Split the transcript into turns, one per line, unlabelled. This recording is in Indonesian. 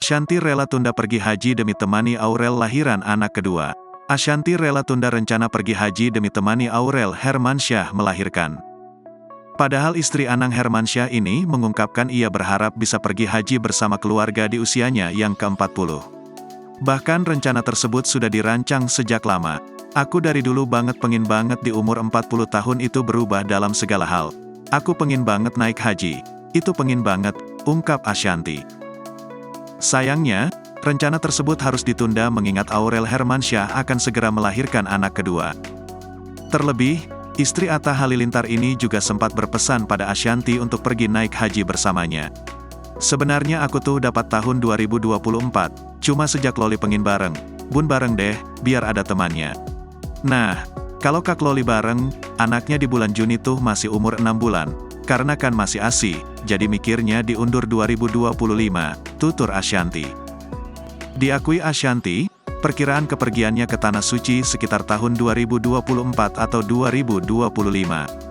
Ashanty rela tunda pergi haji demi temani Aurel lahiran anak kedua. Ashanty rela tunda rencana pergi haji demi temani Aurel Hermansyah melahirkan. Padahal istri Anang Hermansyah ini mengungkapkan ia berharap bisa pergi haji bersama keluarga di usianya yang ke-40. Bahkan rencana tersebut sudah dirancang sejak lama. Aku dari dulu pengen banget di umur 40 tahun itu berubah dalam segala hal. Aku pengen banget naik haji. Itu pengen banget, ungkap Ashanty. Sayangnya, rencana tersebut harus ditunda mengingat Aurel Hermansyah akan segera melahirkan anak kedua. Terlebih, istri Atta Halilintar ini juga sempat berpesan pada Ashanty untuk pergi naik haji bersamanya. Sebenarnya aku tuh dapat tahun 2024, cuma sejak Loli pengen bareng. Bun bareng deh, biar ada temannya. Nah, kalau Kak Loli bareng, anaknya di bulan Juni tuh masih umur 6 bulan. Karena kan masih ASI, jadi mikirnya diundur 2025, tutur Ashanty. Diakui Ashanty, perkiraan kepergiannya ke Tanah Suci sekitar tahun 2024 atau 2025.